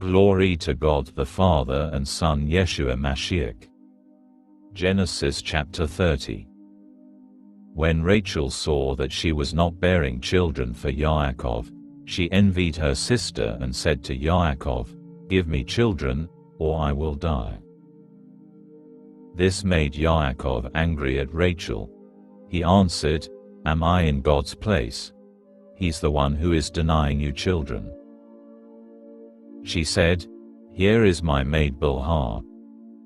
Glory to God the Father and Son Yeshua Mashiach. Genesis chapter 30. When Rachel saw that she was not bearing children for Yaakov, she envied her sister and said to Yaakov, "Give me children, or I will die." This made Yaakov angry at Rachel. He answered, "Am I in God's place? He's the one who is denying you children." She said, "Here is my maid Bilhah.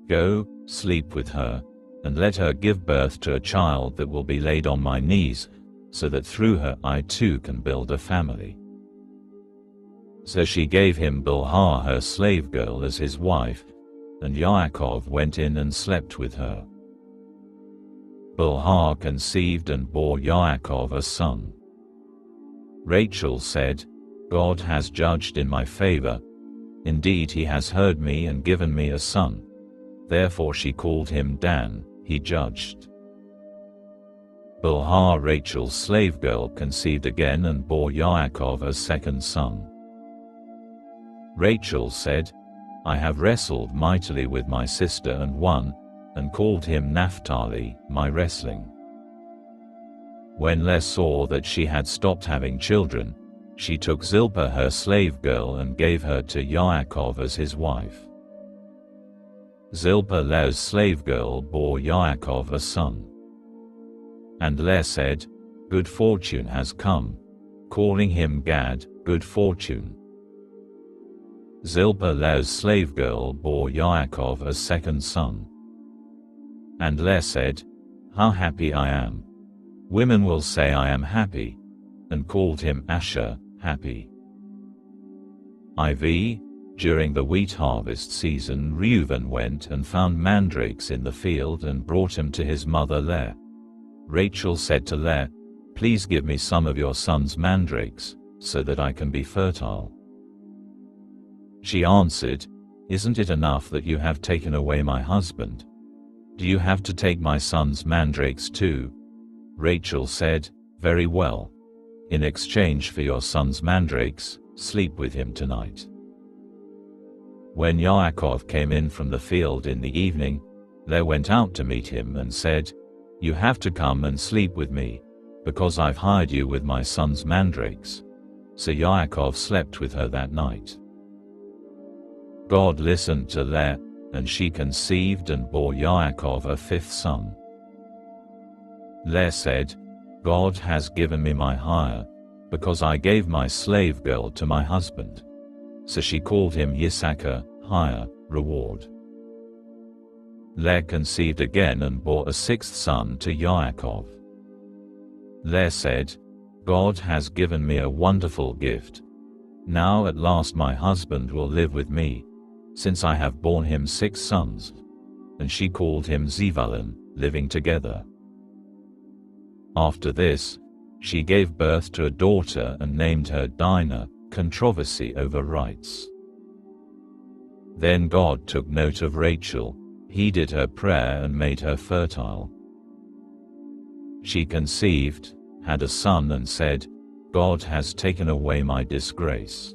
Go, sleep with her, and let her give birth to a child that will be laid on my knees, so that through her I too can build a family." So she gave him Bilhah her slave girl as his wife, and Yaakov went in and slept with her. Bilhah conceived and bore Yaakov a son. Rachel said, "God has judged in my favor. Indeed, he has heard me and given me a son." Therefore she called him Dan, he judged. Bilhah, Rachel's slave girl, conceived again and bore Yaakov a second son. Rachel said, "I have wrestled mightily with my sister and won, and called him Naphtali, my wrestling." When Leah saw that she had stopped having children, she took Zilpah her slave girl and gave her to Yaakov as his wife. Zilpah, Leah's slave girl, bore Yaakov a son. And Leah said, "Good fortune has come," calling him Gad, good fortune. Zilpah, Leah's slave girl, bore Yaakov a second son. And Leah said, "How happy I am! Women will say I am happy," and called him Asher, happy. IV. During the wheat harvest season, Reuben went and found mandrakes in the field and brought them to his mother Leah. Rachel said to Leah, "Please give me some of your son's mandrakes, so that I can be fertile." She answered, "Isn't it enough that you have taken away my husband? Do you have to take my son's mandrakes too?" Rachel said, "Very well. In exchange for your son's mandrakes, sleep with him tonight." When Yaakov came in from the field in the evening, Leah went out to meet him and said, "You have to come and sleep with me, because I've hired you with my son's mandrakes." So Yaakov slept with her that night. God listened to Leah, and she conceived and bore Yaakov a fifth son. Leah said, "God has given me my hire, because I gave my slave girl to my husband." So she called him Yitz'chak, hire, reward. Leah conceived again and bore a sixth son to Yaakov. Leah said, "God has given me a wonderful gift. Now at last my husband will live with me, since I have borne him 6 sons." And she called him Zevulun, living together. After this, she gave birth to a daughter and named her Dinah, controversy over rights. Then God took note of Rachel, heeded her prayer and made her fertile. She conceived, had a son and said, "God has taken away my disgrace."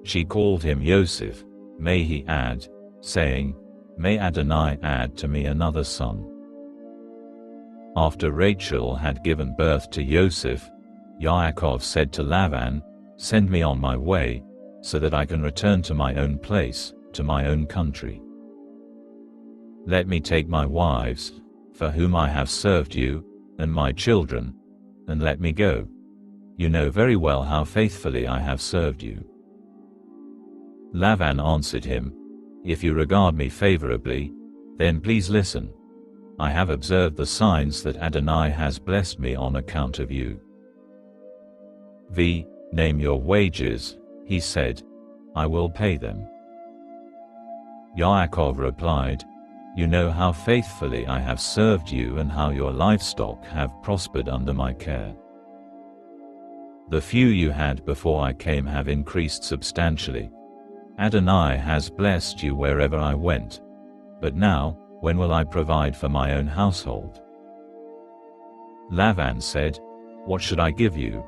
She called him Yosef, may he add, saying, "May Adonai add to me another son." After Rachel had given birth to Yosef, Yaakov said to Lavan, "Send me on my way, so that I can return to my own place, to my own country. Let me take my wives, for whom I have served you, and my children, and let me go. You know very well how faithfully I have served you." Lavan answered him, "If you regard me favorably, then please listen. I have observed the signs that Adonai has blessed me on account of you. Name your wages," he said, "I will pay them." Yaakov replied, "You know how faithfully I have served you and how your livestock have prospered under my care. The few you had before I came have increased substantially. Adonai has blessed you wherever I went. But now, when will I provide for my own household?" Lavan said, "What should I give you?"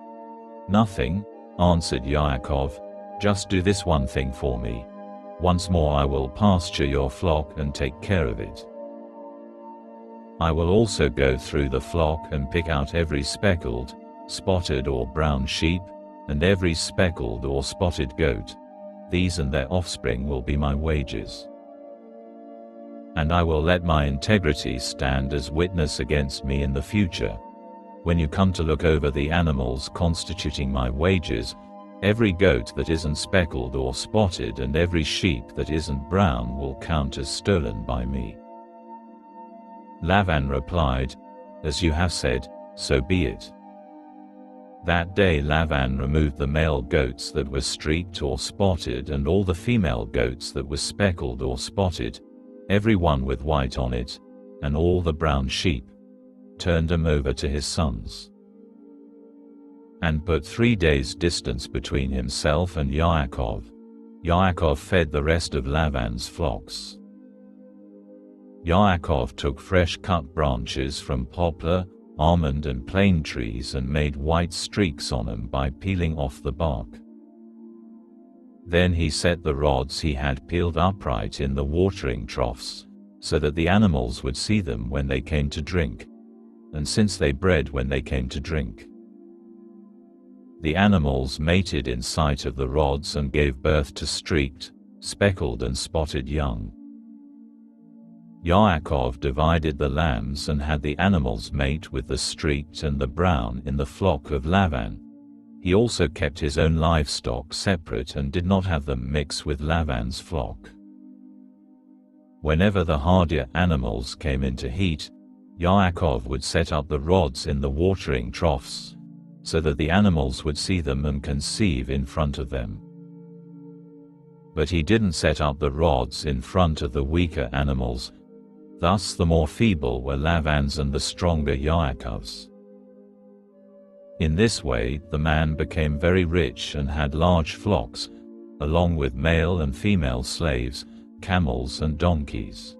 "Nothing," answered Yaakov, Just do this one thing for me. Once more I will pasture your flock and take care of it. I will also go through the flock and pick out every speckled, spotted or brown sheep, and every speckled or spotted goat. These and their offspring will be my wages. And I will let my integrity stand as witness against me in the future. When you come to look over the animals constituting my wages, every goat that isn't speckled or spotted and every sheep that isn't brown will count as stolen by me." Laban replied, "As you have said, so be it." That day Laban removed the male goats that were streaked or spotted and all the female goats that were speckled or spotted, every one with white on it, and all the brown sheep, turned them over to his sons, and put 3 days' distance between himself and Yaakov. Yaakov fed the rest of Laban's flocks. Yaakov took fresh cut branches from poplar, almond and plane trees and made white streaks on them by peeling off the bark. Then he set the rods he had peeled upright in the watering troughs, so that the animals would see them when they came to drink, and since they bred when they came to drink. The animals mated in sight of the rods and gave birth to streaked, speckled and spotted young. Yaakov divided the lambs and had the animals mate with the streaked and the brown in the flock of Laban. He also kept his own livestock separate and did not have them mix with Laban's flock. Whenever the hardier animals came into heat, Yaakov would set up the rods in the watering troughs, so that the animals would see them and conceive in front of them. But he didn't set up the rods in front of the weaker animals. Thus the more feeble were Laban's and the stronger Yaakov's. In this way the man became very rich and had large flocks, along with male and female slaves, camels and donkeys.